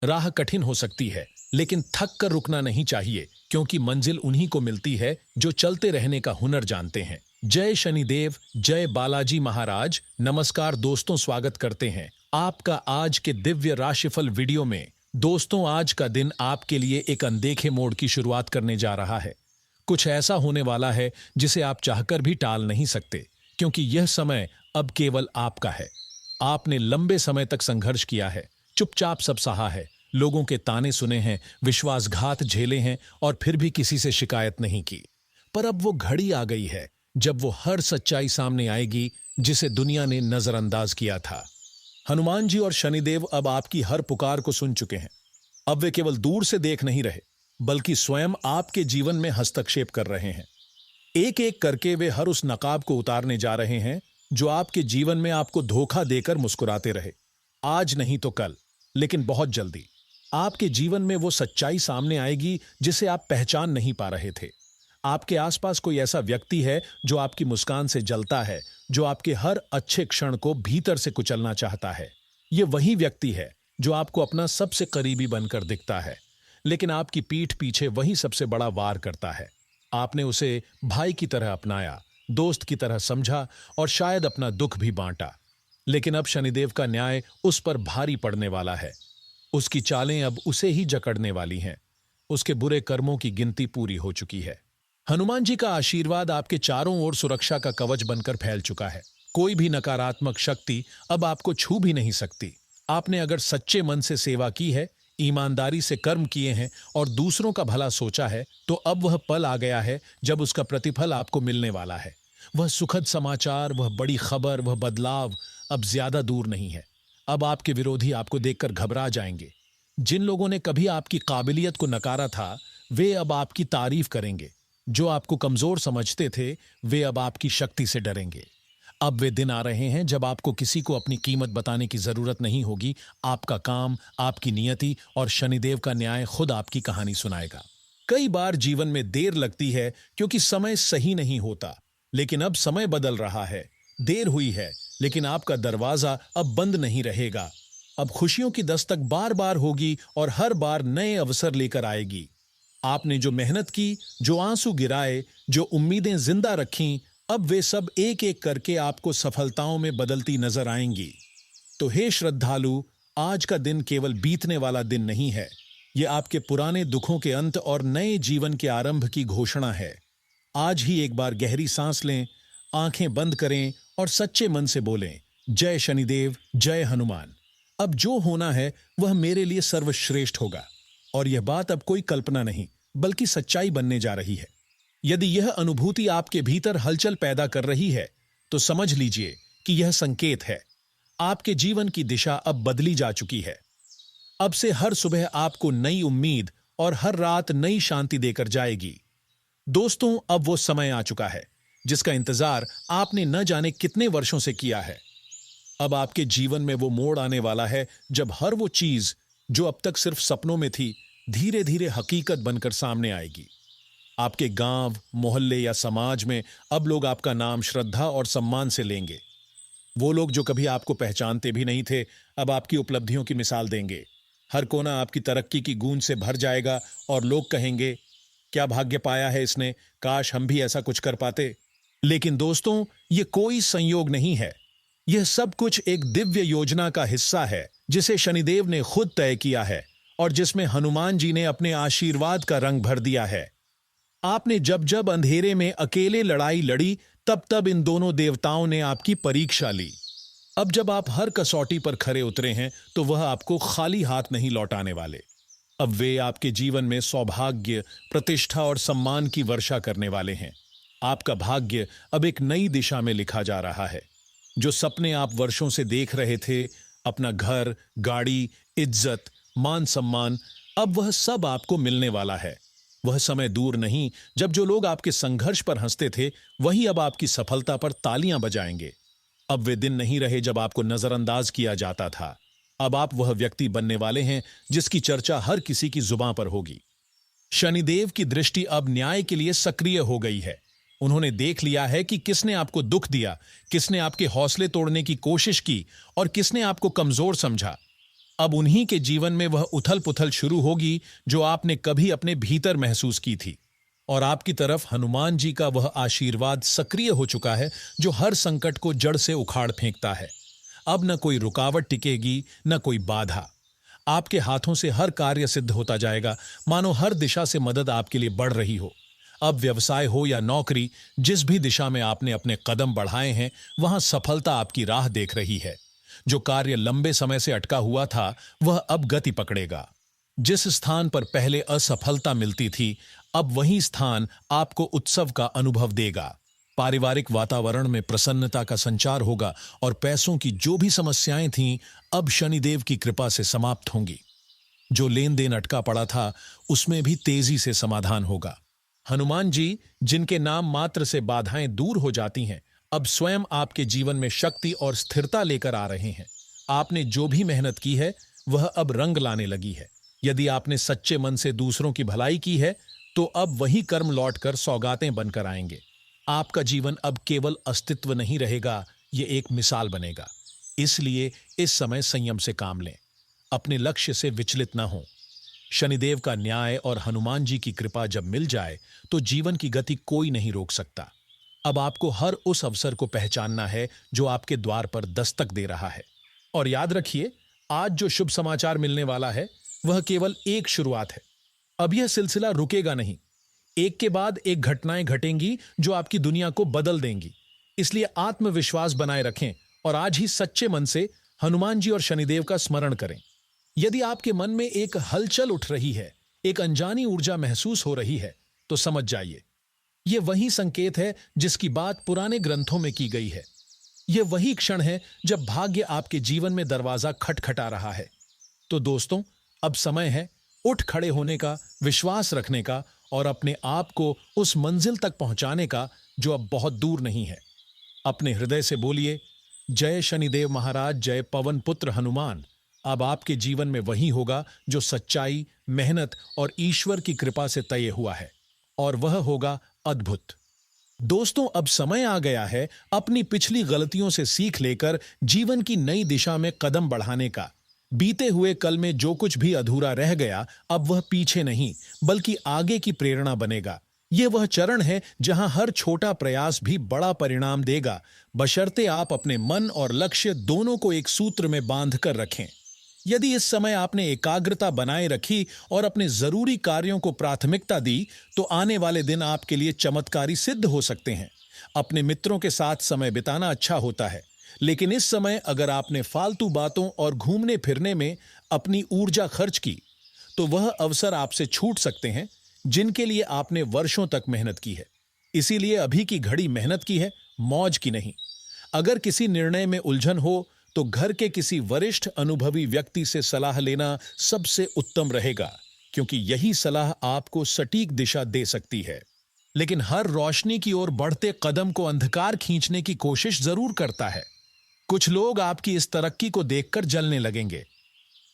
राह कठिन हो सकती है, लेकिन थक कर रुकना नहीं चाहिए, क्योंकि मंजिल उन्हीं को मिलती है जो चलते रहने का हुनर जानते हैं। जय शनिदेव, जय बालाजी महाराज। नमस्कार दोस्तों, स्वागत करते हैं आपका आज के दिव्य राशिफल वीडियो में। दोस्तों, आज का दिन आपके लिए एक अनदेखे मोड़ की शुरुआत करने जा रहा है। कुछ ऐसा होने वाला है जिसे आप चाहकर भी टाल नहीं सकते, क्योंकि यह समय अब केवल आपका है। आपने लंबे समय तक संघर्ष किया है, चुपचाप सब सहा है, लोगों के ताने सुने हैं, विश्वासघात झेले हैं और फिर भी किसी से शिकायत नहीं की। पर अब वो घड़ी आ गई है जब वो हर सच्चाई सामने आएगी जिसे दुनिया ने नजरअंदाज किया था। हनुमान जी और शनिदेव अब आपकी हर पुकार को सुन चुके हैं। अब वे केवल दूर से देख नहीं रहे, बल्कि स्वयं आपके जीवन में हस्तक्षेप कर रहे हैं। एक एक करके वे हर उस नकाब को उतारने जा रहे हैं जो आपके जीवन में आपको धोखा देकर मुस्कुराते रहे। आज नहीं तो कल, लेकिन बहुत जल्दी आपके जीवन में वो सच्चाई सामने आएगी जिसे आप पहचान नहीं पा रहे थे। आपके आसपास कोई ऐसा व्यक्ति है जो आपकी मुस्कान से जलता है, जो आपके हर अच्छे क्षण को भीतर से कुचलना चाहता है। ये वही व्यक्ति है जो आपको अपना सबसे करीबी बनकर दिखता है, लेकिन आपकी पीठ पीछे वही सबसे बड़ा वार करता है। आपने उसे भाई की तरह अपनाया, दोस्त की तरह समझा और शायद अपना दुख भी बांटा। लेकिन अब शनिदेव का न्याय उस पर भारी पड़ने वाला है। उसकी चालें अब उसे ही जकड़ने वाली हैं। उसके बुरे कर्मों की गिनती पूरी हो चुकी है। हनुमान जी का आशीर्वाद आपके चारों ओर सुरक्षा का कवच बनकर फैल चुका है। कोई भी नकारात्मक शक्ति अब आपको छू भी नहीं सकती। आपने अगर सच्चे मन से सेवा की है, ईमानदारी से कर्म किए हैं और दूसरों का भला सोचा है, तो अब वह पल आ गया है जब उसका प्रतिफल आपको मिलने वाला है। वह सुखद समाचार, वह बड़ी खबर, वह बदलाव अब ज्यादा दूर नहीं है। अब आपके विरोधी आपको देखकर घबरा जाएंगे। जिन लोगों ने कभी आपकी काबिलियत को नकारा था, वे अब आपकी तारीफ करेंगे। जो आपको कमजोर समझते थे, वे अब आपकी शक्ति से डरेंगे। अब वे दिन आ रहे हैं जब आपको किसी को अपनी कीमत बताने की जरूरत नहीं होगी। आपका काम, आपकी नियति और शनिदेव का न्याय खुद आपकी कहानी सुनाएगा। कई बार जीवन में देर लगती है क्योंकि समय सही नहीं होता, लेकिन अब समय बदल रहा है। देर हुई है, लेकिन आपका दरवाजा अब बंद नहीं रहेगा। अब खुशियों की दस्तक बार बार होगी और हर बार नए अवसर लेकर आएगी। आपने जो मेहनत की, जो आंसू गिराए, जो उम्मीदें जिंदा रखीं, अब वे सब एक एक करके आपको सफलताओं में बदलती नजर आएंगी। तो हे श्रद्धालु, आज का दिन केवल बीतने वाला दिन नहीं है। यह आपके पुराने दुखों के अंत और नए जीवन के आरंभ की घोषणा है। आज ही एक बार गहरी सांस लें, आंखें बंद करें और सच्चे मन से बोलें, जय शनिदेव, जय हनुमान। अब जो होना है वह मेरे लिए सर्वश्रेष्ठ होगा। और यह बात अब कोई कल्पना नहीं, बल्कि सच्चाई बनने जा रही है। यदि यह अनुभूति आपके भीतर हलचल पैदा कर रही है, तो समझ लीजिए कि यह संकेत है। आपके जीवन की दिशा अब बदली जा चुकी है। अब से हर सुबह आपको नई उम्मीद और हर रात नई शांति देकर जाएगी। दोस्तों, अब वो समय आ चुका है जिसका इंतजार आपने न जाने कितने वर्षों से किया है। अब आपके जीवन में वो मोड़ आने वाला है जब हर वो चीज जो अब तक सिर्फ सपनों में थी, धीरे धीरे हकीकत बनकर सामने आएगी। आपके गांव, मोहल्ले या समाज में अब लोग आपका नाम श्रद्धा और सम्मान से लेंगे। वो लोग जो कभी आपको पहचानते भी नहीं थे, अब आपकी उपलब्धियों की मिसाल देंगे। हर कोना आपकी तरक्की की गूंज से भर जाएगा और लोग कहेंगे, क्या भाग्य पाया है इसने, काश हम भी ऐसा कुछ कर पाते। लेकिन दोस्तों, ये कोई संयोग नहीं है। यह सब कुछ एक दिव्य योजना का हिस्सा है जिसे शनिदेव ने खुद तय किया है और जिसमें हनुमान जी ने अपने आशीर्वाद का रंग भर दिया है। आपने जब जब अंधेरे में अकेले लड़ाई लड़ी, तब तब इन दोनों देवताओं ने आपकी परीक्षा ली। अब जब आप हर कसौटी पर खरे उतरे हैं, तो वह आपको खाली हाथ नहीं लौटाने वाले। अब वे आपके जीवन में सौभाग्य, प्रतिष्ठा और सम्मान की वर्षा करने वाले हैं। आपका भाग्य अब एक नई दिशा में लिखा जा रहा है। जो सपने आप वर्षों से देख रहे थे, अपना घर, गाड़ी, इज्जत, मान सम्मान, अब वह सब आपको मिलने वाला है। वह समय दूर नहीं जब जो लोग आपके संघर्ष पर हंसते थे, वही अब आपकी सफलता पर तालियां बजाएंगे। अब वे दिन नहीं रहे जब आपको नजरअंदाज किया जाता था। अब आप वह व्यक्ति बनने वाले हैं जिसकी चर्चा हर किसी की जुबां पर होगी। शनिदेव की दृष्टि अब न्याय के लिए सक्रिय हो गई है। उन्होंने देख लिया है कि किसने आपको दुख दिया, किसने आपके हौसले तोड़ने की कोशिश की और किसने आपको कमजोर समझा। अब उन्हीं के जीवन में वह उथल पुथल शुरू होगी जो आपने कभी अपने भीतर महसूस की थी। और आपकी तरफ हनुमान जी का वह आशीर्वाद सक्रिय हो चुका है जो हर संकट को जड़ से उखाड़ फेंकता है। अब न कोई रुकावट टिकेगी, न कोई बाधा। आपके हाथों से हर कार्य सिद्ध होता जाएगा, मानो हर दिशा से मदद आपके लिए बढ़ रही हो। अब व्यवसाय हो या नौकरी, जिस भी दिशा में आपने अपने कदम बढ़ाए हैं, वहां सफलता आपकी राह देख रही है। जो कार्य लंबे समय से अटका हुआ था, वह अब गति पकड़ेगा। जिस स्थान पर पहले असफलता मिलती थी, अब वही स्थान आपको उत्सव का अनुभव देगा। पारिवारिक वातावरण में प्रसन्नता का संचार होगा और पैसों की जो भी समस्याएं थीं, अब शनिदेव की कृपा से समाप्त होंगी। जो लेन देन अटका पड़ा था, उसमें भी तेजी से समाधान होगा। हनुमान जी, जिनके नाम मात्र से बाधाएं दूर हो जाती हैं, अब स्वयं आपके जीवन में शक्ति और स्थिरता लेकर आ रहे हैं। आपने जो भी मेहनत की है, वह अब रंग लाने लगी है। यदि आपने सच्चे मन से दूसरों की भलाई की है, तो अब वही कर्म लौटकर सौगातें बनकर आएंगे। आपका जीवन अब केवल अस्तित्व नहीं रहेगा, ये एक मिसाल बनेगा। इसलिए इस समय संयम से काम लें, अपने लक्ष्य से विचलित न हों। शनिदेव का न्याय और हनुमान जी की कृपा जब मिल जाए, तो जीवन की गति कोई नहीं रोक सकता। अब आपको हर उस अवसर को पहचानना है जो आपके द्वार पर दस्तक दे रहा है। और याद रखिए, आज जो शुभ समाचार मिलने वाला है, वह केवल एक शुरुआत है। अब यह सिलसिला रुकेगा नहीं। एक के बाद एक घटनाएं घटेंगी जो आपकी दुनिया को बदल देंगी। इसलिए आत्मविश्वास बनाए रखें और आज ही सच्चे मन से हनुमान जी और शनिदेव का स्मरण करें। यदि आपके मन में एक हलचल उठ रही है, एक अनजानी ऊर्जा महसूस हो रही है, तो समझ जाइए, यह वही संकेत है जिसकी बात पुराने ग्रंथों में की गई है। यह वही क्षण है जब भाग्य आपके जीवन में दरवाजा खटखटा रहा है। तो दोस्तों, अब समय है उठ खड़े होने का, विश्वास रखने का और अपने आप को उस मंजिल तक पहुंचाने का जो अब बहुत दूर नहीं है। अपने हृदय से बोलिए, जय शनिदेव महाराज, जय पवन पुत्र हनुमान। अब आपके जीवन में वही होगा जो सच्चाई, मेहनत और ईश्वर की कृपा से तय हुआ है, और वह होगा अद्भुत। दोस्तों, अब समय आ गया है अपनी पिछली गलतियों से सीख लेकर जीवन की नई दिशा में कदम बढ़ाने का। बीते हुए कल में जो कुछ भी अधूरा रह गया, अब वह पीछे नहीं बल्कि आगे की प्रेरणा बनेगा। यह वह चरण है जहां हर छोटा प्रयास भी बड़ा परिणाम देगा, बशर्ते आप अपने मन और लक्ष्य दोनों को एक सूत्र में बांध कर रखें। यदि इस समय आपने एकाग्रता बनाए रखी और अपने जरूरी कार्यों को प्राथमिकता दी, तो आने वाले दिन आपके लिए चमत्कारी सिद्ध हो सकते हैं। अपने मित्रों के साथ समय बिताना अच्छा होता है, लेकिन इस समय अगर आपने फालतू बातों और घूमने फिरने में अपनी ऊर्जा खर्च की, तो वह अवसर आपसे छूट सकते हैं जिनके लिए आपने वर्षों तक मेहनत की है। इसीलिए अभी की घड़ी मेहनत की है, मौज की नहीं। अगर किसी निर्णय में उलझन हो, तो घर के किसी वरिष्ठ अनुभवी व्यक्ति से सलाह लेना सबसे उत्तम रहेगा, क्योंकि यही सलाह आपको सटीक दिशा दे सकती है। लेकिन हर रोशनी की ओर बढ़ते कदम को अंधकार खींचने की कोशिश जरूर करता है। कुछ लोग आपकी इस तरक्की को देखकर जलने लगेंगे,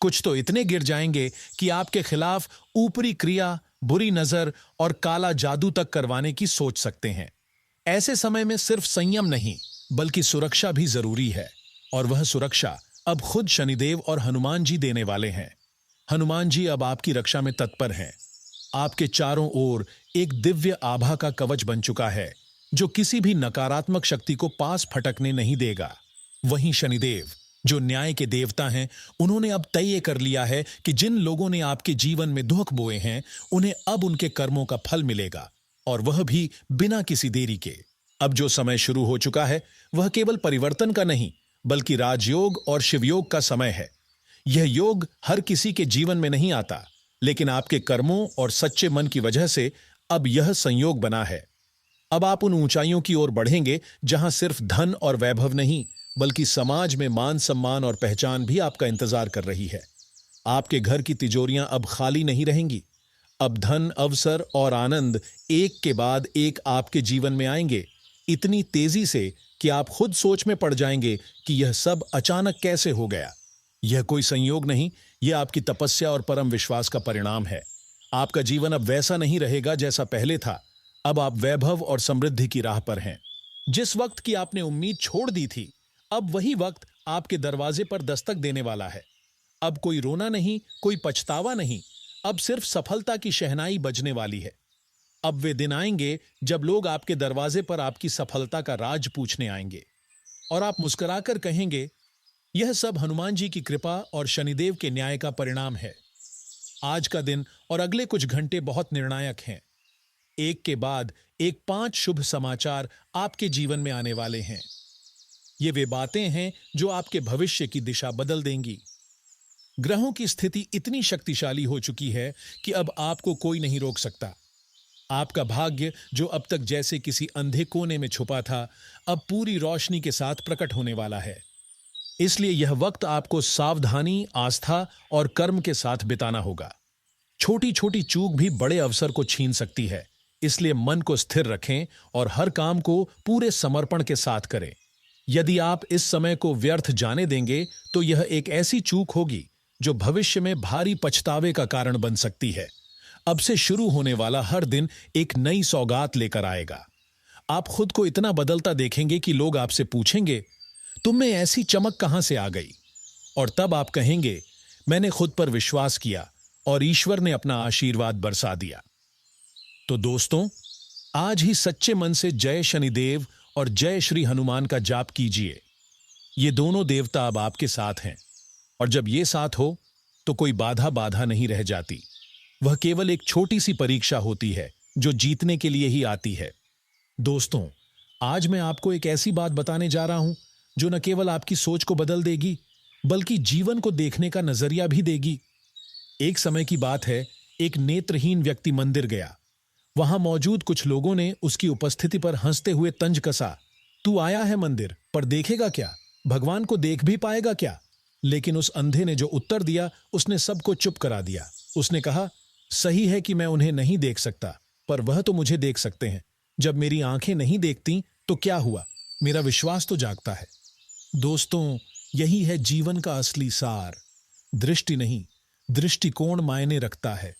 कुछ तो इतने गिर जाएंगे कि आपके खिलाफ ऊपरी क्रिया, बुरी नजर और काला जादू तक करवाने की सोच सकते हैं। ऐसे समय में सिर्फ संयम नहीं, बल्कि सुरक्षा भी जरूरी है, और वह सुरक्षा अब खुद शनिदेव और हनुमान जी देने वाले हैं। हनुमान जी अब आपकी रक्षा में तत्पर हैं। आपके चारों ओर एक दिव्य आभा का कवच बन चुका है, जो किसी भी नकारात्मक शक्ति को पास फटकने नहीं देगा। वहीं शनिदेव, जो न्याय के देवता हैं, उन्होंने अब तय कर लिया है कि जिन लोगों ने आपके जीवन में दुख बोए हैं, उन्हें अब उनके कर्मों का फल मिलेगा, और वह भी बिना किसी देरी के। अब जो समय शुरू हो चुका है, वह केवल परिवर्तन का नहीं, बल्कि राजयोग और शिवयोग का समय है। यह योग हर किसी के जीवन में नहीं आता, लेकिन आपके कर्मों और सच्चे मन की वजह से अब यह संयोग बना है। अब आप उन ऊंचाइयों की ओर बढ़ेंगे जहां सिर्फ धन और वैभव नहीं, बल्कि समाज में मान सम्मान और पहचान भी आपका इंतजार कर रही है। आपके घर की तिजोरियां अब खाली नहीं रहेंगी। अब धन, अवसर और आनंद एक के बाद एक आपके जीवन में आएंगे, इतनी तेजी से कि आप खुद सोच में पड़ जाएंगे कि यह सब अचानक कैसे हो गया। यह कोई संयोग नहीं, यह आपकी तपस्या और परम विश्वास का परिणाम है। आपका जीवन अब वैसा नहीं रहेगा जैसा पहले था। अब आप वैभव और समृद्धि की राह पर हैं। जिस वक्त की आपने उम्मीद छोड़ दी थी, अब वही वक्त आपके दरवाजे पर दस्तक देने वाला है। अब कोई रोना नहीं, कोई पछतावा नहीं, अब सिर्फ सफलता की शहनाई बजने वाली है। अब वे दिन आएंगे जब लोग आपके दरवाजे पर आपकी सफलता का राज पूछने आएंगे और आप मुस्कुराकर कहेंगे, यह सब हनुमान जी की कृपा और शनिदेव के न्याय का परिणाम है। आज का दिन और अगले कुछ घंटे बहुत निर्णायक हैं। एक के बाद एक 5 शुभ समाचार आपके जीवन में आने वाले हैं। ये वे बातें हैं जो आपके भविष्य की दिशा बदल देंगी। ग्रहों की स्थिति इतनी शक्तिशाली हो चुकी है कि अब आपको कोई नहीं रोक सकता। आपका भाग्य जो अब तक जैसे किसी अंधे कोने में छुपा था, अब पूरी रोशनी के साथ प्रकट होने वाला है। इसलिए यह वक्त आपको सावधानी, आस्था और कर्म के साथ बिताना होगा। छोटी छोटी चूक भी बड़े अवसर को छीन सकती है, इसलिए मन को स्थिर रखें और हर काम को पूरे समर्पण के साथ करें। यदि आप इस समय को व्यर्थ जाने देंगे तो यह एक ऐसी चूक होगी जो भविष्य में भारी पछतावे का कारण बन सकती है। अब से शुरू होने वाला हर दिन एक नई सौगात लेकर आएगा। आप खुद को इतना बदलता देखेंगे कि लोग आपसे पूछेंगे, तुम में ऐसी चमक कहां से आ गई? और तब आप कहेंगे, मैंने खुद पर विश्वास किया और ईश्वर ने अपना आशीर्वाद बरसा दिया। तो दोस्तों, आज ही सच्चे मन से जय शनिदेव और जय श्री हनुमान का जाप कीजिए। ये दोनों देवता अब आपके साथ हैं और जब ये साथ हो तो कोई बाधा नहीं रह जाती। वह केवल एक छोटी सी परीक्षा होती है जो जीतने के लिए ही आती है। दोस्तों, आज मैं आपको एक ऐसी बात बताने जा रहा हूं जो न केवल आपकी सोच को बदल देगी बल्कि जीवन को देखने का नजरिया भी देगी। एक समय की बात है, एक नेत्रहीन व्यक्ति मंदिर गया। वहां मौजूद कुछ लोगों ने उसकी उपस्थिति पर हंसते हुए तंज कसा, तू आया है मंदिर पर देखेगा क्या? भगवान को देख भी पाएगा क्या? लेकिन उस अंधे ने जो उत्तर दिया उसने सबको चुप करा दिया। उसने कहा, सही है कि मैं उन्हें नहीं देख सकता, पर वह तो मुझे देख सकते हैं। जब मेरी आंखें नहीं देखती तो क्या हुआ, मेरा विश्वास तो जागता है। दोस्तों, यही है जीवन का असली सार। दृष्टि नहीं, दृष्टिकोण मायने रखता है।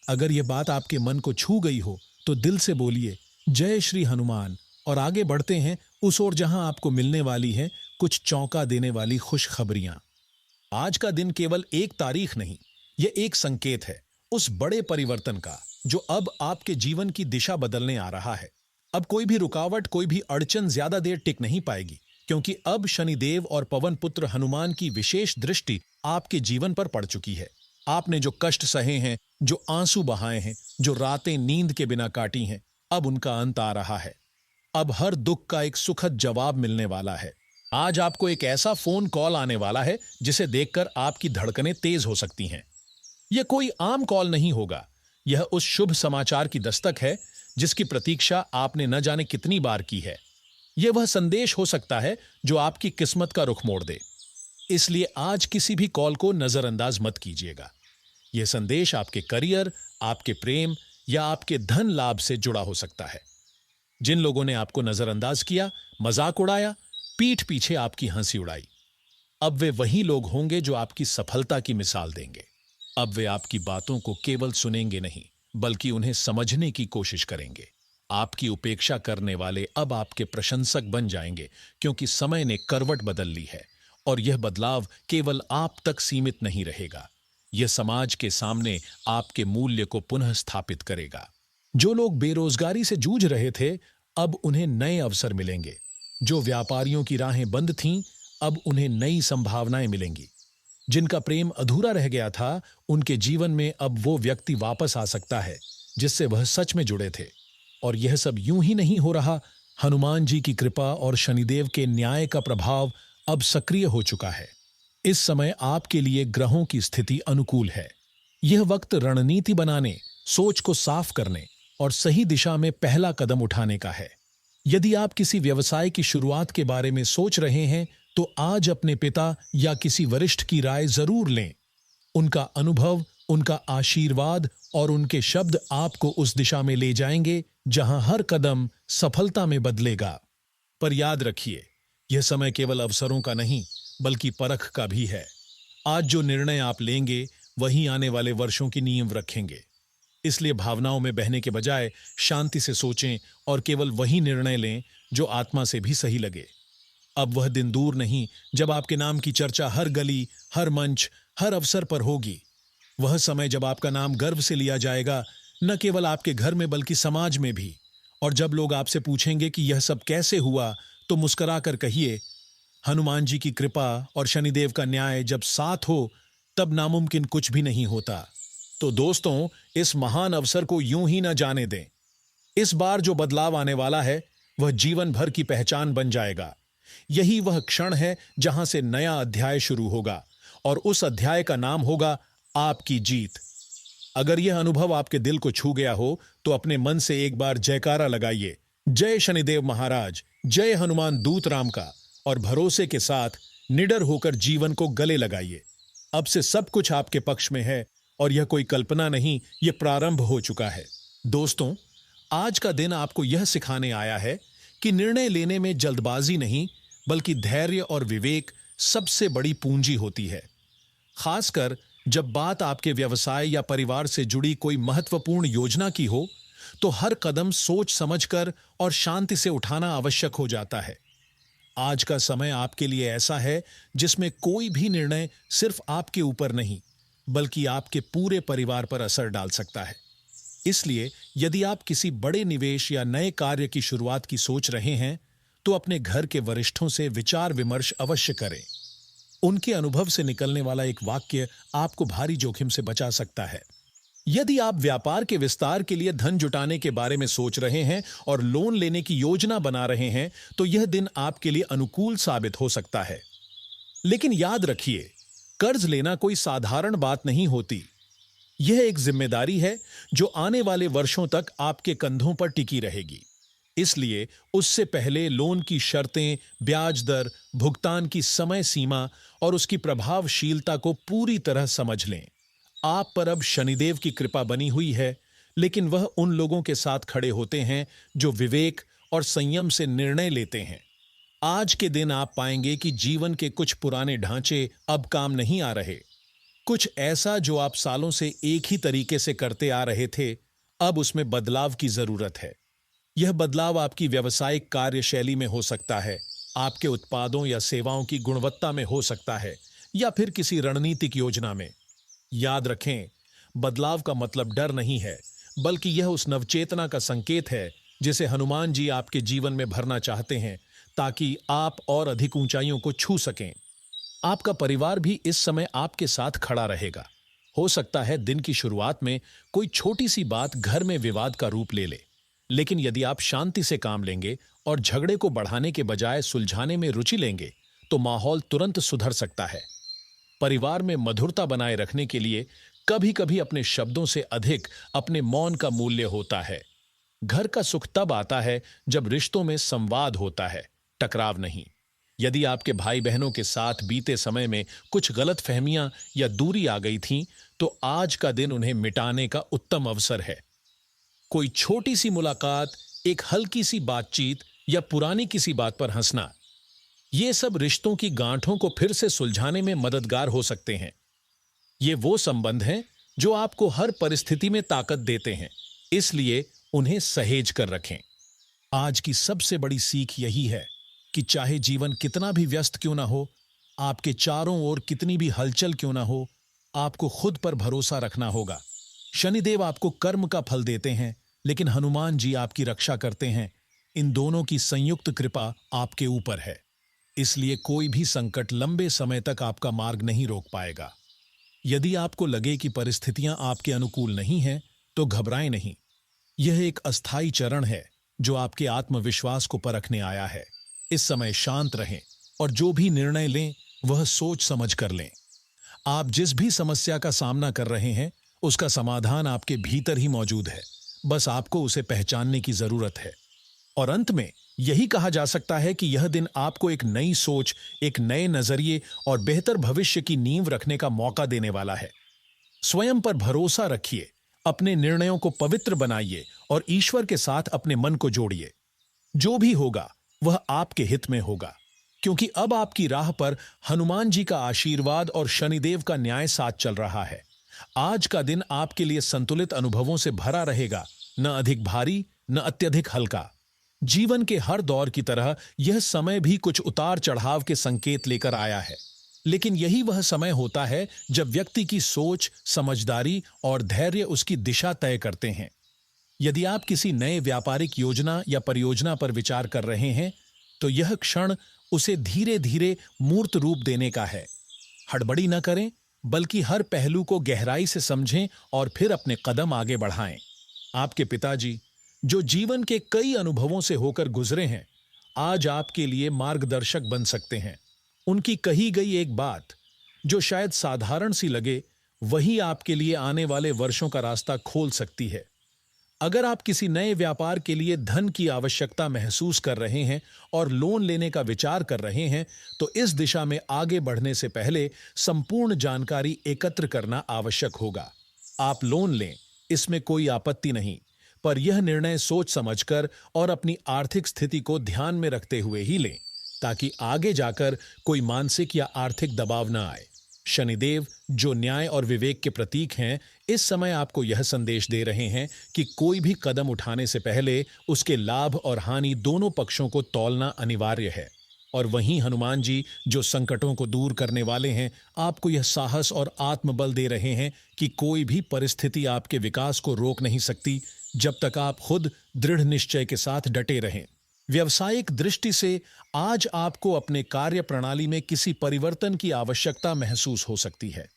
अगर यह बात आपके मन को छू गई हो तो दिल से बोलिए, जय श्री हनुमान, और आगे बढ़ते हैं उस ओर जहां आपको मिलने वाली है कुछ चौंका देने वाली खुशखबरियां। आज का दिन केवल एक तारीख नहीं, यह एक संकेत है उस बड़े परिवर्तन का जो अब आपके जीवन की दिशा बदलने आ रहा है। अब कोई भी रुकावट, कोई भी अड़चन ज्यादा देर टिक नहीं पाएगी, क्योंकि अब शनिदेव और पवन पुत्र हनुमान की विशेष दृष्टि आपके जीवन पर पड़ चुकी है। आपने जो कष्ट सहे हैं, जो आंसू बहाए हैं, जो रातें नींद के बिना काटी हैं, अब उनका अंत आ रहा है। अब हर दुख का एक सुखद जवाब मिलने वाला है। आज आपको एक ऐसा फोन कॉल आने वाला है जिसे देखकर आपकी धड़कनें तेज हो सकती हैं। यह कोई आम कॉल नहीं होगा, यह उस शुभ समाचार की दस्तक है जिसकी प्रतीक्षा आपने न जाने कितनी बार की है। यह वह संदेश हो सकता है जो आपकी किस्मत का रुख मोड़ दे। इसलिए आज किसी भी कॉल को नजरअंदाज मत कीजिएगा। यह संदेश आपके करियर, आपके प्रेम या आपके धन लाभ से जुड़ा हो सकता है। जिन लोगों ने आपको नजरअंदाज किया, मजाक उड़ाया, पीठ पीछे आपकी हंसी उड़ाई, अब वे वही लोग होंगे जो आपकी सफलता की मिसाल देंगे। अब वे आपकी बातों को केवल सुनेंगे नहीं बल्कि उन्हें समझने की कोशिश करेंगे। आपकी उपेक्षा करने वाले अब आपके प्रशंसक बन जाएंगे, क्योंकि समय ने करवट बदल ली है और यह बदलाव केवल आप तक सीमित नहीं रहेगा। यह समाज के सामने आपके मूल्य को पुनः स्थापित करेगा। जो लोग बेरोजगारी से जूझ रहे थे, अब उन्हें नए अवसर मिलेंगे। जो व्यापारियों की राहें बंद थीं, अब उन्हें नई संभावनाएं मिलेंगी। जिनका प्रेम अधूरा रह गया था, उनके जीवन में अब वो व्यक्ति वापस आ सकता है जिससे वह सच में जुड़े थे। और यह सब यूं ही नहीं हो रहा। हनुमान जी की कृपा और शनिदेव के न्याय का प्रभाव अब सक्रिय हो चुका है। इस समय आपके लिए ग्रहों की स्थिति अनुकूल है। यह वक्त रणनीति बनाने, सोच को साफ करने और सही दिशा में पहला कदम उठाने का है। यदि आप किसी व्यवसाय की शुरुआत के बारे में सोच रहे हैं तो आज अपने पिता या किसी वरिष्ठ की राय जरूर लें। उनका अनुभव, उनका आशीर्वाद और उनके शब्द आपको उस दिशा में ले जाएंगे जहां हर कदम सफलता में बदलेगा। पर याद रखिए, यह समय केवल अवसरों का नहीं बल्कि परख का भी है। आज जो निर्णय आप लेंगे वही आने वाले वर्षों की नींव रखेंगे। इसलिए भावनाओं में बहने के बजाय शांति से सोचें और केवल वही निर्णय लें जो आत्मा से भी सही लगे। अब वह दिन दूर नहीं जब आपके नाम की चर्चा हर गली, हर मंच, हर अवसर पर होगी। वह समय जब आपका नाम गर्व से लिया जाएगा, न केवल आपके घर में बल्कि समाज में भी। और जब लोग आपसे पूछेंगे कि यह सब कैसे हुआ, तो मुस्कुराकर कहिए, हनुमान जी की कृपा और शनिदेव का न्याय जब साथ हो, तब नामुमकिन कुछ भी नहीं होता। तो दोस्तों, इस महान अवसर को यूं ही न जाने दें। इस बार जो बदलाव आने वाला है, वह जीवन भर की पहचान बन जाएगा। यही वह क्षण है जहां से नया अध्याय शुरू होगा, और उस अध्याय का नाम होगा आपकी जीत। अगर यह अनुभव आपके दिल को छू गया हो, तो अपने मन से एक बार जयकारा लगाइए, जय शनिदेव महाराज, जय हनुमान दूत राम का, और भरोसे के साथ निडर होकर जीवन को गले लगाइए। अब से सब कुछ आपके पक्ष में है, और यह कोई कल्पना नहीं, यह प्रारंभ हो चुका है। दोस्तों, आज का दिन आपको यह सिखाने आया है कि निर्णय लेने में जल्दबाजी नहीं, बल्कि धैर्य और विवेक सबसे बड़ी पूंजी होती है। खासकर जब बात आपके व्यवसाय या परिवार से जुड़ी कोई महत्वपूर्ण योजना की हो, तो हर कदम सोच समझकर और शांति से उठाना आवश्यक हो जाता है। आज का समय आपके लिए ऐसा है जिसमें कोई भी निर्णय सिर्फ आपके ऊपर नहीं, बल्कि आपके पूरे परिवार पर असर डाल सकता है। इसलिए यदि आप किसी बड़े निवेश या नए कार्य की शुरुआत की सोच रहे हैं, तो अपने घर के वरिष्ठों से विचार विमर्श अवश्य करें। उनके अनुभव से निकलने वाला एक वाक्य आपको भारी जोखिम से बचा सकता है। यदि आप व्यापार के विस्तार के लिए धन जुटाने के बारे में सोच रहे हैं और लोन लेने की योजना बना रहे हैं, तो यह दिन आपके लिए अनुकूल साबित हो सकता है। लेकिन याद रखिए, कर्ज लेना कोई साधारण बात नहीं होती। यह एक जिम्मेदारी है जो आने वाले वर्षों तक आपके कंधों पर टिकी रहेगी। इसलिए उससे पहले लोन की शर्तें, ब्याज दर, भुगतान की समय सीमा और उसकी प्रभावशीलता को पूरी तरह समझ लें। आप पर अब शनिदेव की कृपा बनी हुई है, लेकिन वह उन लोगों के साथ खड़े होते हैं जो विवेक और संयम से निर्णय लेते हैं। आज के दिन आप पाएंगे कि जीवन के कुछ पुराने ढांचे अब काम नहीं आ रहे। कुछ ऐसा जो आप सालों से एक ही तरीके से करते आ रहे थे, अब उसमें बदलाव की जरूरत है। यह बदलाव आपकी व्यावसायिक कार्यशैली में हो सकता है, आपके उत्पादों या सेवाओं की गुणवत्ता में हो सकता है, या फिर किसी रणनीतिक योजना में। याद रखें, बदलाव का मतलब डर नहीं है, बल्कि यह उस नवचेतना का संकेत है जिसे हनुमान जी आपके जीवन में भरना चाहते हैं, ताकि आप और अधिक ऊंचाइयों को छू सकें। आपका परिवार भी इस समय आपके साथ खड़ा रहेगा। हो सकता है दिन की शुरुआत में कोई छोटी सी बात घर में विवाद का रूप ले ले, लेकिन यदि आप शांति से काम लेंगे और झगड़े को बढ़ाने के बजाय सुलझाने में रुचि लेंगे, तो माहौल तुरंत सुधर सकता है। परिवार में मधुरता बनाए रखने के लिए कभी कभी अपने शब्दों से अधिक अपने मौन का मूल्य होता है। घर का सुख तब आता है जब रिश्तों में संवाद होता है, टकराव नहीं। यदि आपके भाई बहनों के साथ बीते समय में कुछ गलतफहमियां या दूरी आ गई थीं, तो आज का दिन उन्हें मिटाने का उत्तम अवसर है। कोई छोटी सी मुलाकात, एक हल्की सी बातचीत या पुरानी किसी बात पर हंसना, ये सब रिश्तों की गांठों को फिर से सुलझाने में मददगार हो सकते हैं। ये वो संबंध हैं जो आपको हर परिस्थिति में ताकत देते हैं, इसलिए उन्हें सहेज कर रखें। आज की सबसे बड़ी सीख यही है कि चाहे जीवन कितना भी व्यस्त क्यों ना हो, आपके चारों ओर कितनी भी हलचल क्यों ना हो, आपको खुद पर भरोसा रखना होगा। शनिदेव आपको कर्म का फल देते हैं, लेकिन हनुमान जी आपकी रक्षा करते हैं। इन दोनों की संयुक्त कृपा आपके ऊपर है, इसलिए कोई भी संकट लंबे समय तक आपका मार्ग नहीं रोक पाएगा। यदि आपको लगे कि परिस्थितियां आपके अनुकूल नहीं हैं, तो घबराएं नहीं। यह एक अस्थायी चरण है जो आपके आत्मविश्वास को परखने आया है। इस समय शांत रहें और जो भी निर्णय लें वह सोच समझ कर लें। आप जिस भी समस्या का सामना कर रहे हैं, उसका समाधान आपके भीतर ही मौजूद है, बस आपको उसे पहचानने की जरूरत है। और अंत में यही कहा जा सकता है कि यह दिन आपको एक नई सोच, एक नए नजरिए और बेहतर भविष्य की नींव रखने का मौका देने वाला है। स्वयं पर भरोसा रखिए, अपने निर्णयों को पवित्र बनाइए और ईश्वर के साथ अपने मन को जोड़िए। जो भी होगा वह आपके हित में होगा, क्योंकि अब आपकी राह पर हनुमान जी का आशीर्वाद और शनिदेव का न्याय साथ चल रहा है। आज का दिन आपके लिए संतुलित अनुभवों से भरा रहेगा, न अधिक भारी न अत्यधिक हल्का। जीवन के हर दौर की तरह यह समय भी कुछ उतार चढ़ाव के संकेत लेकर आया है। लेकिन यही वह समय होता है जब व्यक्ति की सोच, समझदारी और धैर्य उसकी दिशा तय करते हैं। यदि आप किसी नए व्यापारिक योजना या परियोजना पर विचार कर रहे हैं, तो यह क्षण उसे धीरे धीरे मूर्त रूप देने का है। हड़बड़ी न करें, बल्कि हर पहलू को गहराई से समझें और फिर अपने कदम आगे बढ़ाएं। आपके पिताजी, जो जीवन के कई अनुभवों से होकर गुजरे हैं, आज आपके लिए मार्गदर्शक बन सकते हैं। उनकी कही गई एक बात, जो शायद साधारण सी लगे, वही आपके लिए आने वाले वर्षों का रास्ता खोल सकती है। अगर आप किसी नए व्यापार के लिए धन की आवश्यकता महसूस कर रहे हैं और लोन लेने का विचार कर रहे हैं, तो इस दिशा में आगे बढ़ने से पहले संपूर्ण जानकारी एकत्र करना आवश्यक होगा। आप लोन लें, इसमें कोई आपत्ति नहीं, पर यह निर्णय सोच समझकर और अपनी आर्थिक स्थिति को ध्यान में रखते हुए ही लें, ताकि आगे जाकर कोई मानसिक या आर्थिक दबाव न आए। शनिदेव, जो न्याय और विवेक के प्रतीक हैं, इस समय आपको यह संदेश दे रहे हैं कि कोई भी कदम उठाने से पहले उसके लाभ और हानि दोनों पक्षों को तौलना अनिवार्य है। और वहीं हनुमान जी, जो संकटों को दूर करने वाले हैं, आपको यह साहस और आत्मबल दे रहे हैं कि कोई भी परिस्थिति आपके विकास को रोक नहीं सकती, जब तक आप खुद दृढ़ निश्चय के साथ डटे रहें। व्यावसायिक दृष्टि से आज आपको अपने कार्य प्रणाली में किसी परिवर्तन की आवश्यकता महसूस हो सकती है।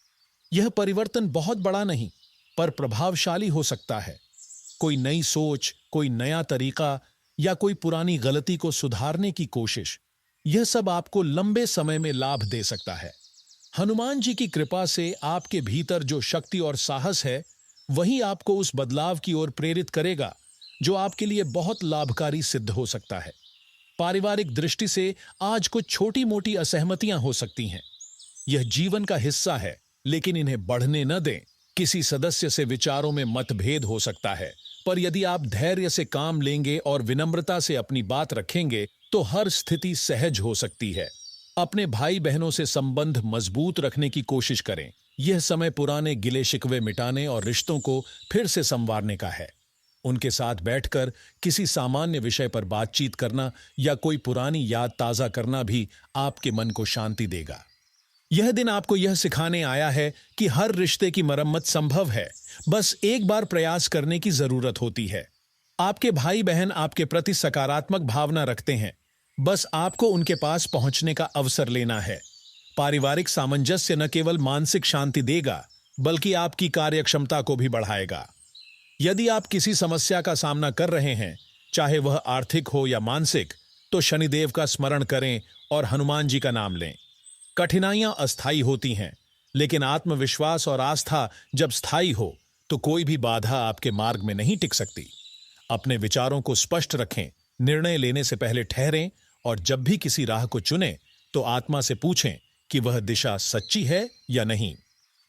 यह परिवर्तन बहुत बड़ा नहीं, पर प्रभावशाली हो सकता है। कोई नई सोच, कोई नया तरीका या कोई पुरानी गलती को सुधारने की कोशिश, यह सब आपको लंबे समय में लाभ दे सकता है। हनुमान जी की कृपा से आपके भीतर जो शक्ति और साहस है, वही आपको उस बदलाव की ओर प्रेरित करेगा जो आपके लिए बहुत लाभकारी सिद्ध हो सकता है। पारिवारिक दृष्टि से आज कुछ छोटी मोटी असहमतियां हो सकती हैं। यह जीवन का हिस्सा है, लेकिन इन्हें बढ़ने न दें। किसी सदस्य से विचारों में मतभेद हो सकता है, पर यदि आप धैर्य से काम लेंगे और विनम्रता से अपनी बात रखेंगे, तो हर स्थिति सहज हो सकती है। अपने भाई बहनों से संबंध मजबूत रखने की कोशिश करें। यह समय पुराने गिले शिकवे मिटाने और रिश्तों को फिर से संवारने का है। उनके साथ बैठकर किसी सामान्य विषय पर बातचीत करना या कोई पुरानी याद ताजा करना भी आपके मन को शांति देगा। यह दिन आपको यह सिखाने आया है कि हर रिश्ते की मरम्मत संभव है, बस एक बार प्रयास करने की जरूरत होती है। आपके भाई बहन आपके प्रति सकारात्मक भावना रखते हैं, बस आपको उनके पास पहुंचने का अवसर लेना है। पारिवारिक सामंजस्य न केवल मानसिक शांति देगा, बल्कि आपकी कार्यक्षमता को भी बढ़ाएगा। यदि आप किसी समस्या का सामना कर रहे हैं, चाहे वह आर्थिक हो या मानसिक, तो शनिदेव का स्मरण करें और हनुमान जी का नाम लें। कठिनाइयां अस्थायी होती हैं, लेकिन आत्मविश्वास और आस्था जब स्थायी हो, तो कोई भी बाधा आपके मार्ग में नहीं टिक सकती। अपने विचारों को स्पष्ट रखें, निर्णय लेने से पहले ठहरें, और जब भी किसी राह को चुनें, तो आत्मा से पूछें कि वह दिशा सच्ची है या नहीं।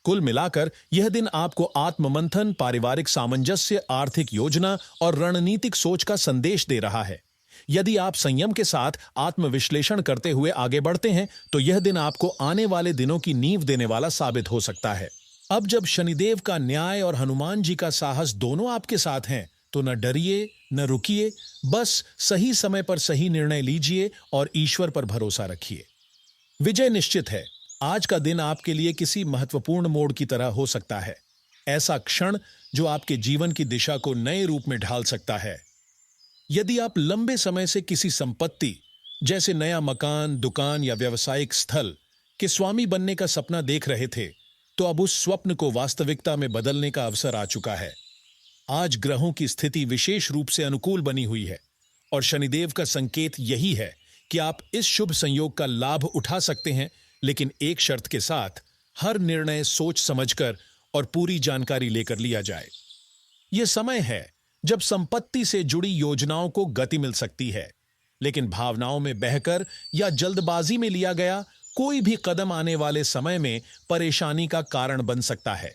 कुल मिलाकर यह दिन आपको आत्ममंथन, पारिवारिक सामंजस्य, आर्थिक योजना और रणनीतिक सोच का संदेश दे रहा है। यदि आप संयम के साथ आत्मविश्लेषण करते हुए आगे बढ़ते हैं, तो यह दिन आपको आने वाले दिनों की नींव देने वाला साबित हो सकता है। अब जब शनिदेव का न्याय और हनुमान जी का साहस दोनों आपके साथ हैं, तो न डरिए, न रुकिए, बस सही समय पर सही निर्णय लीजिए और ईश्वर पर भरोसा रखिए। विजय निश्चित है। आज का दिन आपके लिए किसी महत्वपूर्ण मोड़ की तरह हो सकता है। ऐसा क्षण जो आपके जीवन की दिशा को नए रूप में ढाल सकता है। यदि आप लंबे समय से किसी संपत्ति, जैसे नया मकान, दुकान या व्यावसायिक स्थल के स्वामी बनने का सपना देख रहे थे, तो अब उस स्वप्न को वास्तविकता में बदलने का अवसर आ चुका है। आज ग्रहों की स्थिति विशेष रूप से अनुकूल बनी हुई है, और शनिदेव का संकेत यही है कि आप इस शुभ संयोग का लाभ उठा सकते हैं, लेकिन एक शर्त के साथ, हर निर्णय सोच समझकर और पूरी जानकारी लेकर लिया जाए। यह समय है जब संपत्ति से जुड़ी योजनाओं को गति मिल सकती है, लेकिन भावनाओं में बहकर या जल्दबाजी में लिया गया कोई भी कदम आने वाले समय में परेशानी का कारण बन सकता है।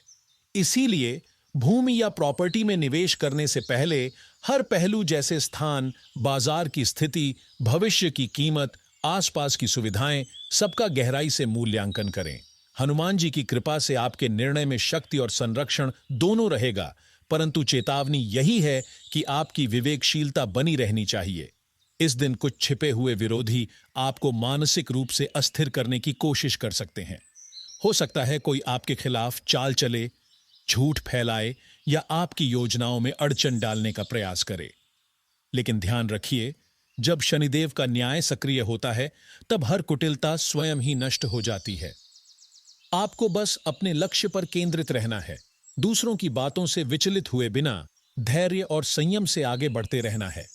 इसीलिए भूमि या प्रॉपर्टी में निवेश करने से पहले हर पहलू, जैसे स्थान, बाजार की स्थिति, भविष्य की कीमत, आसपास की सुविधाएं, सबका गहराई से मूल्यांकन करें। हनुमान जी की कृपा से आपके निर्णय में शक्ति और संरक्षण दोनों रहेगा, परंतु चेतावनी यही है कि आपकी विवेकशीलता बनी रहनी चाहिए। इस दिन कुछ छिपे हुए विरोधी आपको मानसिक रूप से अस्थिर करने की कोशिश कर सकते हैं। हो सकता है कोई आपके खिलाफ चाल चले, झूठ फैलाए या आपकी योजनाओं में अड़चन डालने का प्रयास करे। लेकिन ध्यान रखिए, जब शनिदेव का न्याय सक्रिय होता है तब हर कुटिलता स्वयं ही नष्ट हो जाती है। आपको बस अपने लक्ष्य पर केंद्रित रहना है, दूसरों की बातों से विचलित हुए बिना धैर्य और संयम से आगे बढ़ते रहना है।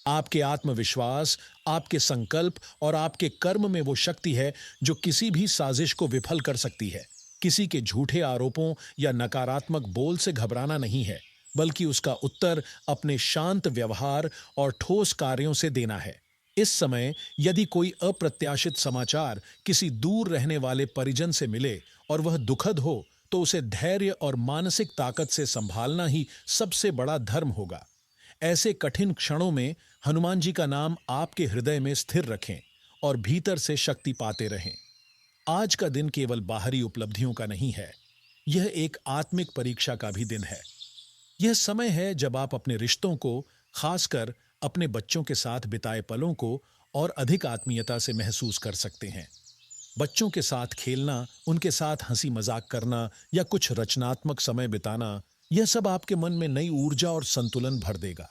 आपके आत्मविश्वास, आपके संकल्प और आपके कर्म में वो शक्ति है जो किसी भी साजिश को विफल कर सकती है। किसी के झूठे आरोपों या नकारात्मक बोल से घबराना नहीं है, बल्कि उसका उत्तर अपने शांत व्यवहार और ठोस कार्यों से देना है। इस समय यदि कोई अप्रत्याशित समाचार किसी दूर रहने वाले परिजन से मिले और वह दुखद हो, तो उसे धैर्य और मानसिक ताकत से संभालना ही सबसे बड़ा धर्म होगा। ऐसे कठिन क्षणों में हनुमान जी का नाम आपके हृदय में स्थिर रखें और भीतर से शक्ति पाते रहें। आज का दिन केवल बाहरी उपलब्धियों का नहीं है, यह एक आत्मिक परीक्षा का भी दिन है। यह समय है जब आप अपने रिश्तों को, खासकर अपने बच्चों के साथ बिताए पलों को और अधिक आत्मीयता से महसूस कर सकते हैं। बच्चों के साथ खेलना, उनके साथ हंसी मजाक करना या कुछ रचनात्मक समय बिताना, यह सब आपके मन में नई ऊर्जा और संतुलन भर देगा।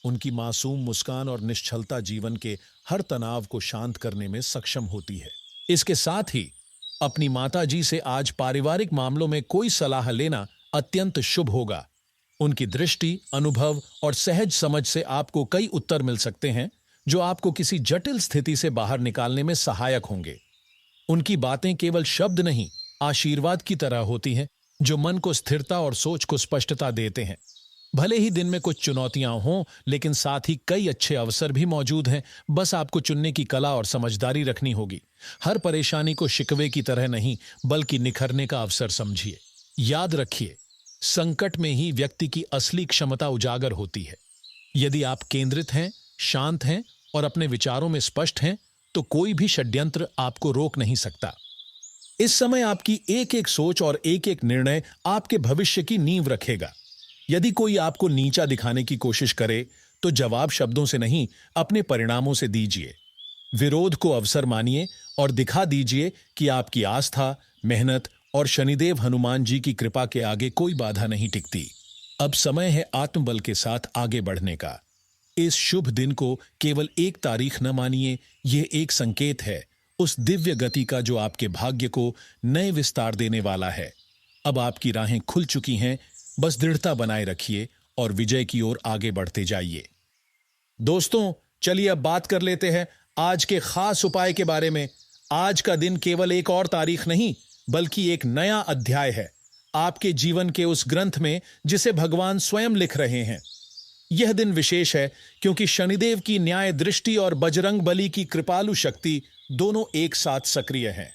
उनकी मासूम मुस्कान और निश्चलता जीवन के हर तनाव को शांत करने में सक्षम होती है। इसके साथ ही अपनी माता जी से आज पारिवारिक मामलों में कोई सलाह लेना अत्यंत शुभ होगा। उनकी दृष्टि, अनुभव और सहज समझ से आपको कई उत्तर मिल सकते हैं जो आपको किसी जटिल स्थिति से बाहर निकालने में सहायक होंगे। उनकी बातें केवल शब्द नहीं, आशीर्वाद की तरह होती हैं जो मन को स्थिरता और सोच को स्पष्टता देते हैं। भले ही दिन में कुछ चुनौतियां हों, लेकिन साथ ही कई अच्छे अवसर भी मौजूद हैं। बस आपको चुनने की कला और समझदारी रखनी होगी। हर परेशानी को शिकवे की तरह नहीं, बल्कि निखरने का अवसर समझिए। याद रखिए, संकट में ही व्यक्ति की असली क्षमता उजागर होती है। यदि आप केंद्रित हैं, शांत हैं और अपने विचारों में स्पष्ट हैं, तो कोई भी षड्यंत्र आपको रोक नहीं सकता। इस समय आपकी एक एक सोच और एक एक निर्णय आपके भविष्य की नींव रखेगा। यदि कोई आपको नीचा दिखाने की कोशिश करे, तो जवाब शब्दों से नहीं, अपने परिणामों से दीजिए। विरोध को अवसर मानिए और दिखा दीजिए कि आपकी आस्था, मेहनत और शनिदेव हनुमान जी की कृपा के आगे कोई बाधा नहीं टिकती। अब समय है आत्मबल के साथ आगे बढ़ने का। इस शुभ दिन को केवल एक तारीख न मानिए, यह एक संकेत है उस दिव्य गति का जो आपके भाग्य को नए विस्तार देने वाला है। अब आपकी राहें खुल चुकी हैं, बस दृढ़ता बनाए रखिए और विजय की ओर आगे बढ़ते जाइए। दोस्तों, चलिए अब बात कर लेते हैं आज के खास उपाय के बारे में। आज का दिन केवल एक और तारीख नहीं, बल्कि एक नया अध्याय है आपके जीवन के उस ग्रंथ में जिसे भगवान स्वयं लिख रहे हैं। यह दिन विशेष है क्योंकि शनिदेव की न्याय दृष्टि और बजरंग बली की कृपालु शक्ति दोनों एक साथ सक्रिय हैं।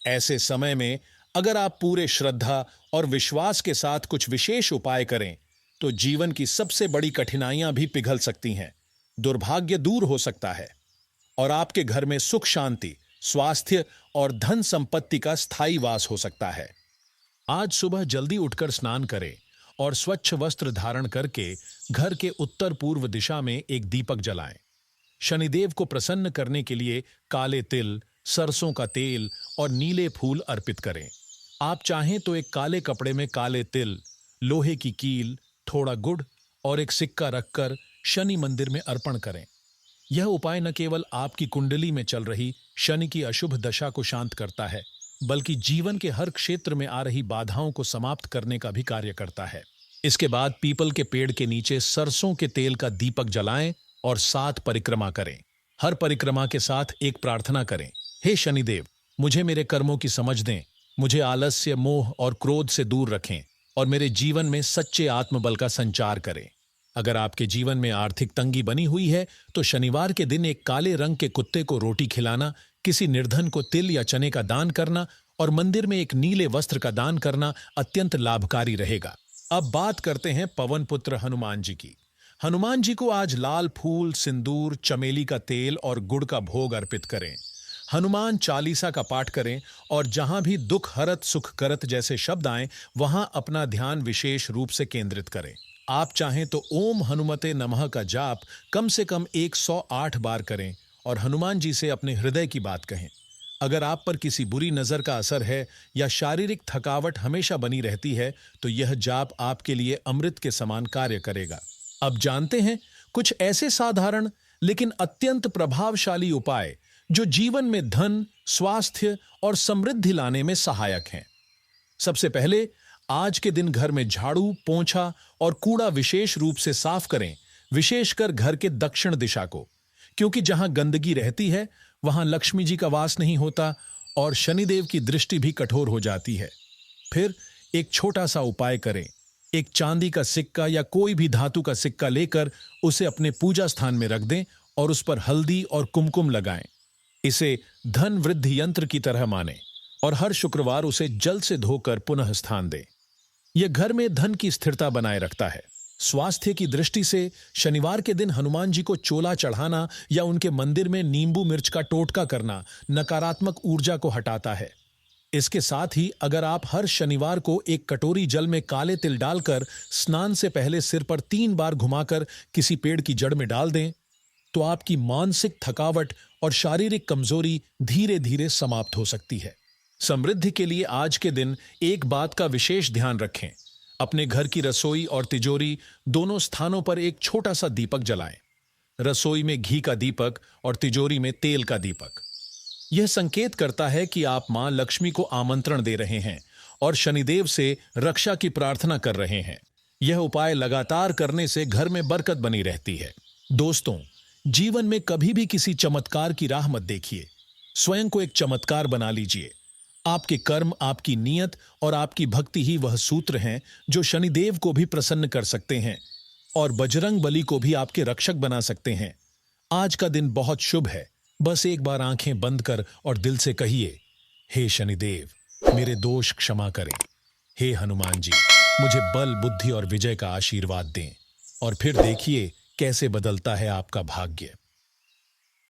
ऐसे समय में अगर आप पूरे श्रद्धा और विश्वास के साथ कुछ विशेष उपाय करें, तो जीवन की सबसे बड़ी कठिनाइयां भी पिघल सकती हैं, दुर्भाग्य दूर हो सकता है और आपके घर में सुख शांति, स्वास्थ्य और धन संपत्ति का स्थायी वास हो सकता है। आज सुबह जल्दी उठकर स्नान करें और स्वच्छ वस्त्र धारण करके घर के उत्तर पूर्व दिशा में एक दीपक जलाएं। शनिदेव को प्रसन्न करने के लिए काले तिल, सरसों का तेल और नीले फूल अर्पित करें। आप चाहें तो एक काले कपड़े में काले तिल, लोहे की कील, थोड़ा गुड़ और एक सिक्का रखकर शनि मंदिर में अर्पण करें। यह उपाय न केवल आपकी कुंडली में चल रही शनि की अशुभ दशा को शांत करता है, बल्कि जीवन के हर क्षेत्र में आ रही बाधाओं को समाप्त करने का भी कार्य करता है। इसके बाद पीपल के पेड़ के नीचे सरसों के तेल का दीपक जलाएं और 7 परिक्रमा करें। हर परिक्रमा के साथ एक प्रार्थना करें, हे शनिदेव, मुझे मेरे कर्मों की समझ दें, मुझे आलस्य, मोह और क्रोध से दूर रखें और मेरे जीवन में सच्चे आत्मबल का संचार करें। अगर आपके जीवन में आर्थिक तंगी बनी हुई है, तो शनिवार के दिन एक काले रंग के कुत्ते को रोटी खिलाना, किसी निर्धन को तिल या चने का दान करना और मंदिर में एक नीले वस्त्र का दान करना अत्यंत लाभकारी रहेगा। अब बात करते हैं पवन पुत्र हनुमान जी की। हनुमान जी को आज लाल फूल, सिंदूर, चमेली का तेल और गुड़ का भोग अर्पित करें। हनुमान चालीसा का पाठ करें और जहां भी दुख हरत सुख करत जैसे शब्द आए, वहां अपना ध्यान विशेष रूप से केंद्रित करें। आप चाहें तो ओम हनुमते नमः का जाप कम से कम 108 बार करें और हनुमान जी से अपने हृदय की बात कहें। अगर आप पर किसी बुरी नजर का असर है या शारीरिक थकावट हमेशा बनी रहती है, तो यह जाप आपके लिए अमृत के समान कार्य करेगा। अब जानते हैं कुछ ऐसे साधारण लेकिन अत्यंत प्रभावशाली उपाय जो जीवन में धन, स्वास्थ्य और समृद्धि लाने में सहायक हैं। सबसे पहले, आज के दिन घर में झाड़ू, पोंछा और कूड़ा विशेष रूप से साफ करें, विशेषकर घर के दक्षिण दिशा को, क्योंकि जहां गंदगी रहती है वहां लक्ष्मी जी का वास नहीं होता और शनिदेव की दृष्टि भी कठोर हो जाती है। फिर एक छोटा सा उपाय करें। एक चांदी का सिक्का या कोई भी धातु का सिक्का लेकर उसे अपने पूजा स्थान में रख दें और उस पर हल्दी और कुमकुम लगाएं। इसे धन वृद्धि यंत्र की तरह मानें और हर शुक्रवार उसे जल से धोकर पुनः स्थान दें। यह घर में धन की स्थिरता बनाए रखता है। स्वास्थ्य की दृष्टि से शनिवार के दिन हनुमान जी को चोला चढ़ाना या उनके मंदिर में नींबू मिर्च का टोटका करना नकारात्मक ऊर्जा को हटाता है। इसके साथ ही अगर आप हर शनिवार को एक कटोरी जल में काले तिल डालकर स्नान से पहले सिर पर 3 बार घुमाकर किसी पेड़ की जड़ में डाल दें, तो आपकी मानसिक थकावट और शारीरिक कमजोरी धीरे धीरे समाप्त हो सकती है। समृद्धि के लिए आज के दिन एक बात का विशेष ध्यान रखें। अपने घर की रसोई और तिजोरी दोनों स्थानों पर एक छोटा सा दीपक जलाएं। रसोई में घी का दीपक और तिजोरी में तेल का दीपक। यह संकेत करता है कि आप मां लक्ष्मी को आमंत्रण दे रहे हैं और शनिदेव से रक्षा की प्रार्थना कर रहे हैं। यह उपाय लगातार करने से घर में बरकत बनी रहती है। दोस्तों, जीवन में कभी भी किसी चमत्कार की राह मत देखिए। स्वयं को एक चमत्कार बना लीजिए। आपके कर्म, आपकी नीयत और आपकी भक्ति ही वह सूत्र हैं जो शनिदेव को भी प्रसन्न कर सकते हैं और बजरंग बली को भी आपके रक्षक बना सकते हैं। आज का दिन बहुत शुभ है। बस एक बार आंखें बंद कर और दिल से कहिए, हे शनिदेव, मेरे दोष क्षमा करें। हे हनुमान जी, मुझे बल, बुद्धि और विजय का आशीर्वाद दें। और फिर देखिए कैसे बदलता है आपका भाग्य।